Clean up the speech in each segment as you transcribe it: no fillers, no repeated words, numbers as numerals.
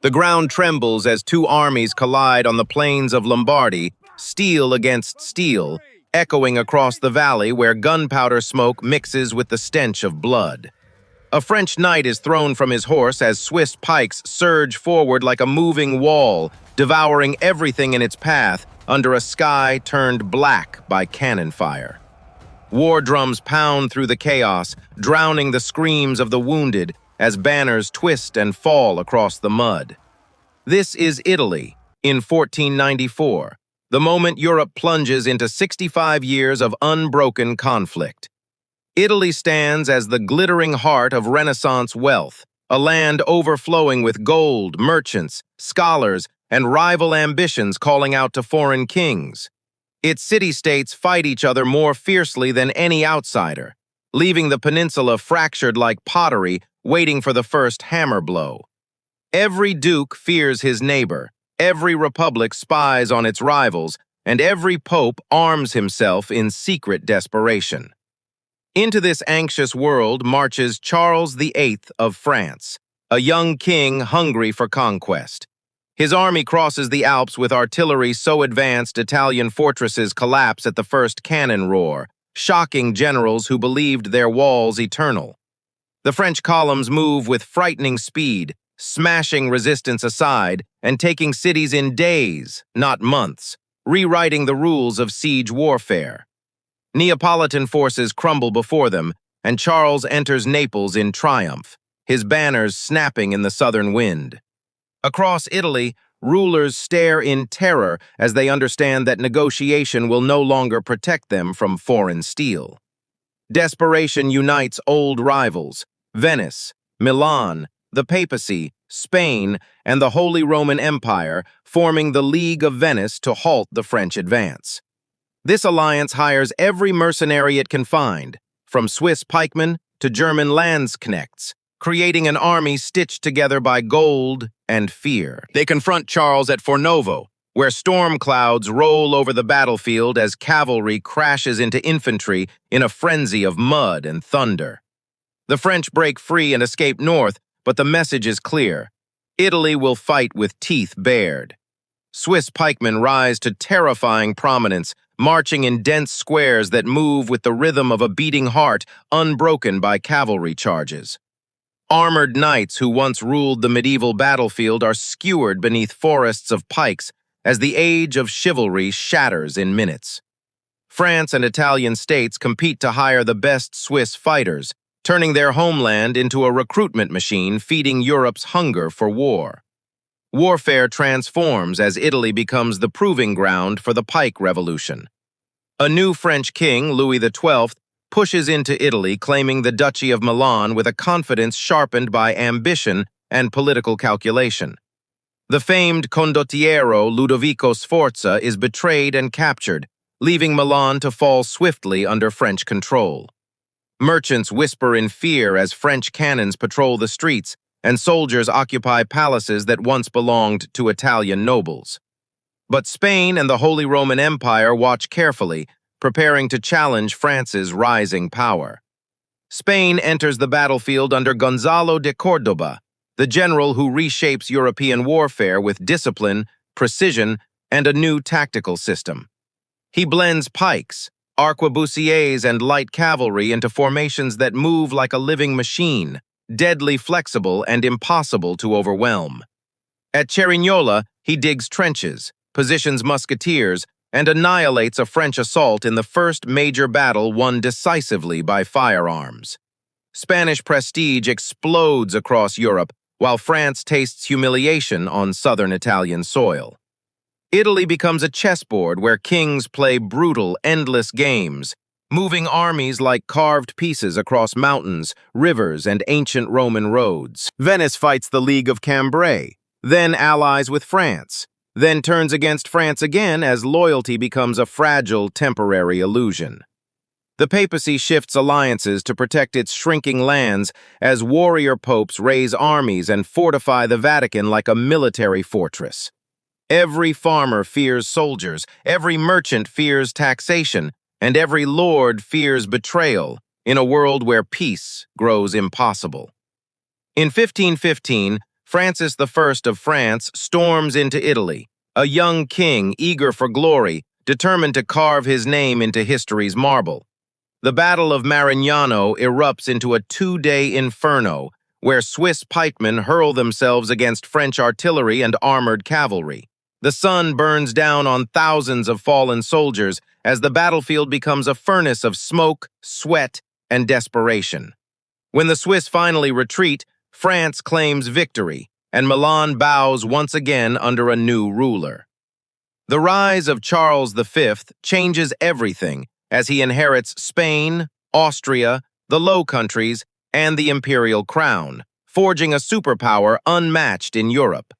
The ground trembles as two armies collide on the plains of Lombardy, steel against steel, echoing across the valley where gunpowder smoke mixes with the stench of blood. A French knight is thrown from his horse as Swiss pikes surge forward like a moving wall, devouring everything in its path under a sky turned black by cannon fire. War drums pound through the chaos, drowning the screams of the wounded as banners twist and fall across the mud. This is Italy in 1494, the moment Europe plunges into 65 years of unbroken conflict. Italy stands as the glittering heart of Renaissance wealth, a land overflowing with gold, merchants, scholars, and rival ambitions calling out to foreign kings. Its city-states fight each other more fiercely than any outsider, leaving the peninsula fractured like pottery, waiting for the first hammer blow. Every duke fears his neighbor, every republic spies on its rivals, and every pope arms himself in secret desperation. Into this anxious world marches Charles VIII of France, a young king hungry for conquest. His army crosses the Alps with artillery so advanced Italian fortresses collapse at the first cannon roar, shocking generals who believed their walls eternal. The French columns move with frightening speed, smashing resistance aside and taking cities in days, not months, rewriting the rules of siege warfare. Neapolitan forces crumble before them, and Charles enters Naples in triumph, his banners snapping in the southern wind. Across Italy, rulers stare in terror as they understand that negotiation will no longer protect them from foreign steel. Desperation unites old rivals, Venice, Milan, the papacy, Spain, and the Holy Roman Empire, forming the League of Venice to halt the French advance. This alliance hires every mercenary it can find, from Swiss pikemen to German landsknechts, creating an army stitched together by gold and fear. They confront Charles at Fornovo, where storm clouds roll over the battlefield as cavalry crashes into infantry in a frenzy of mud and thunder. The French break free and escape north, but the message is clear. Italy will fight with teeth bared. Swiss pikemen rise to terrifying prominence, marching in dense squares that move with the rhythm of a beating heart, unbroken by cavalry charges. Armored knights who once ruled the medieval battlefield are skewered beneath forests of pikes as the age of chivalry shatters in minutes. France and Italian states compete to hire the best Swiss fighters, turning their homeland into a recruitment machine feeding Europe's hunger for war. Warfare transforms as Italy becomes the proving ground for the Pike Revolution. A new French king, Louis XII, pushes into Italy, claiming the Duchy of Milan with a confidence sharpened by ambition and political calculation. The famed condottiero Ludovico Sforza is betrayed and captured, leaving Milan to fall swiftly under French control. Merchants whisper in fear as French cannons patrol the streets, and soldiers occupy palaces that once belonged to Italian nobles. But Spain and the Holy Roman Empire watch carefully, preparing to challenge France's rising power. Spain enters the battlefield under Gonzalo de Córdoba, the general who reshapes European warfare with discipline, precision, and a new tactical system. He blends pikes, arquebusiers, and light cavalry into formations that move like a living machine, deadly flexible and impossible to overwhelm. At Cerignola, he digs trenches, positions musketeers, and annihilates a French assault in the first major battle won decisively by firearms. Spanish prestige explodes across Europe, while France tastes humiliation on southern Italian soil. Italy becomes a chessboard where kings play brutal, endless games, moving armies like carved pieces across mountains, rivers, and ancient Roman roads. Venice fights the League of Cambrai, then allies with France, then turns against France again as loyalty becomes a fragile, temporary illusion. The papacy shifts alliances to protect its shrinking lands as warrior popes raise armies and fortify the Vatican like a military fortress. Every farmer fears soldiers, every merchant fears taxation, and every lord fears betrayal in a world where peace grows impossible. In 1515, Francis I of France storms into Italy, a young king eager for glory, determined to carve his name into history's marble. The Battle of Marignano erupts into a two-day inferno, where Swiss pikemen hurl themselves against French artillery and armored cavalry. The sun burns down on thousands of fallen soldiers as the battlefield becomes a furnace of smoke, sweat, and desperation. When the Swiss finally retreat, France claims victory, and Milan bows once again under a new ruler. The rise of Charles V changes everything as he inherits Spain, Austria, the Low Countries, and the imperial crown, forging a superpower unmatched in Europe.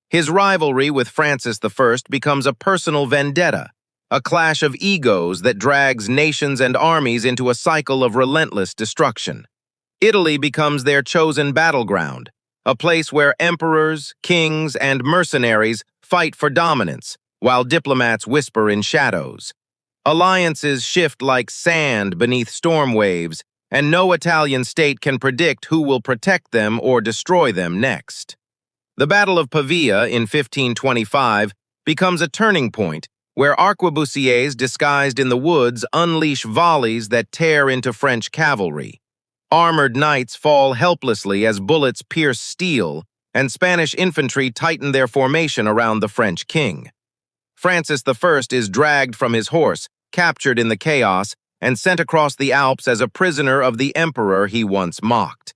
His rivalry with Francis I becomes a personal vendetta, a clash of egos that drags nations and armies into a cycle of relentless destruction. Italy becomes their chosen battleground, a place where emperors, kings, and mercenaries fight for dominance, while diplomats whisper in shadows. Alliances shift like sand beneath storm waves, and no Italian state can predict who will protect them or destroy them next. The Battle of Pavia in 1525 becomes a turning point where arquebusiers disguised in the woods unleash volleys that tear into French cavalry. Armored knights fall helplessly as bullets pierce steel, and Spanish infantry tighten their formation around the French king. Francis I is dragged from his horse, captured in the chaos, and sent across the Alps as a prisoner of the emperor he once mocked.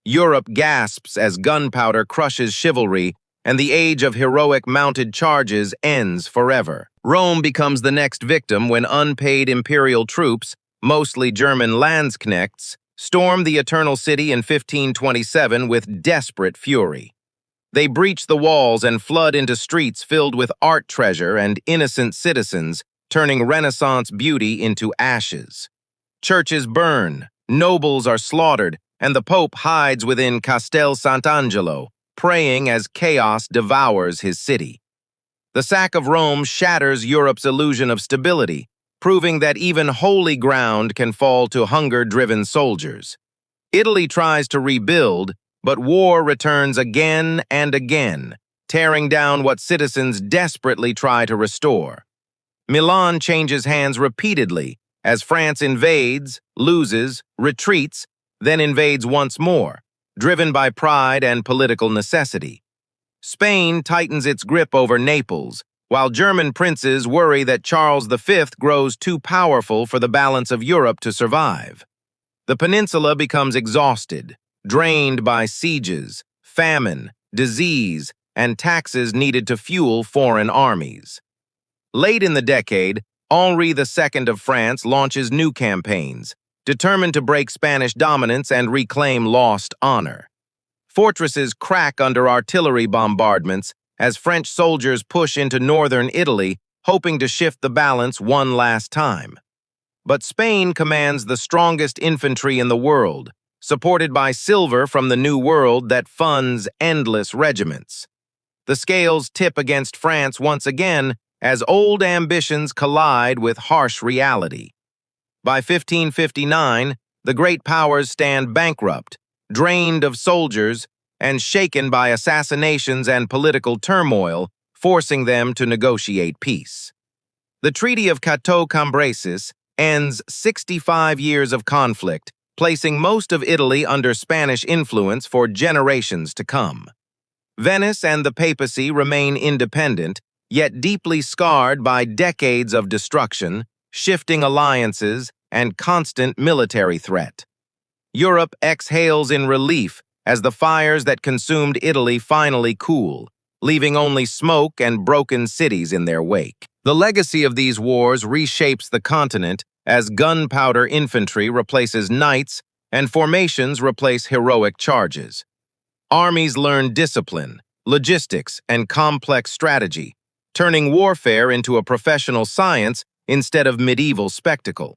Europe gasps as gunpowder crushes chivalry, and the age of heroic mounted charges ends forever. Rome becomes the next victim when unpaid imperial troops, mostly German Landsknechts, storm the Eternal City in 1527 with desperate fury. They breach the walls and flood into streets filled with art treasure and innocent citizens, turning Renaissance beauty into ashes. Churches burn, nobles are slaughtered, and the Pope hides within Castel Sant'Angelo, praying as chaos devours his city. The sack of Rome shatters Europe's illusion of stability, proving that even holy ground can fall to hunger-driven soldiers. Italy tries to rebuild, but war returns again and again, tearing down what citizens desperately try to restore. Milan changes hands repeatedly as France invades, loses, retreats, then invades once more, driven by pride and political necessity. Spain tightens its grip over Naples, while German princes worry that Charles V grows too powerful for the balance of Europe to survive. The peninsula becomes exhausted, drained by sieges, famine, disease, and taxes needed to fuel foreign armies. Late in the decade, Henri II of France launches new campaigns, determined to break Spanish dominance and reclaim lost honor. Fortresses crack under artillery bombardments as French soldiers push into northern Italy, hoping to shift the balance one last time. But Spain commands the strongest infantry in the world, supported by silver from the New World that funds endless regiments. The scales tip against France once again as old ambitions collide with harsh reality. By 1559, the great powers stand bankrupt, drained of soldiers, and shaken by assassinations and political turmoil, forcing them to negotiate peace. The Treaty of Ghent ends 65 years of conflict, placing most of Italy under Spanish influence for generations to come. Venice and the papacy remain independent, yet deeply scarred by decades of destruction, shifting alliances, and constant military threat. Europe exhales in relief as the fires that consumed Italy finally cool, leaving only smoke and broken cities in their wake. The legacy of these wars reshapes the continent as gunpowder infantry replaces knights and formations replace heroic charges. Armies learn discipline, logistics, and complex strategy, turning warfare into a professional science instead of medieval spectacle.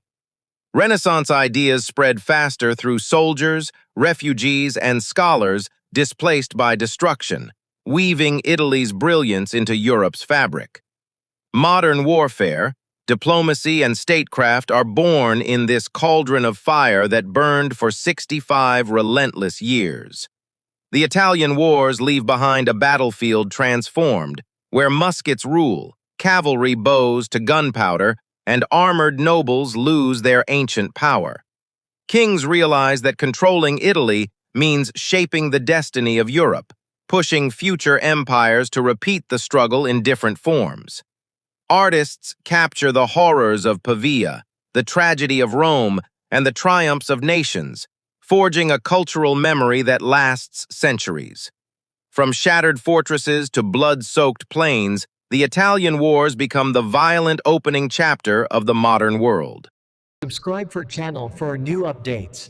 Renaissance ideas spread faster through soldiers, refugees, and scholars displaced by destruction, weaving Italy's brilliance into Europe's fabric. Modern warfare, diplomacy, and statecraft are born in this cauldron of fire that burned for 65 relentless years. The Italian wars leave behind a battlefield transformed, where muskets rule, cavalry bows to gunpowder, and armored nobles lose their ancient power. Kings realize that controlling Italy means shaping the destiny of Europe, pushing future empires to repeat the struggle in different forms. Artists capture the horrors of Pavia, the tragedy of Rome, and the triumphs of nations, forging a cultural memory that lasts centuries. From shattered fortresses to blood-soaked plains, the Italian wars become the violent opening chapter of the modern world. Subscribe for channel for new updates.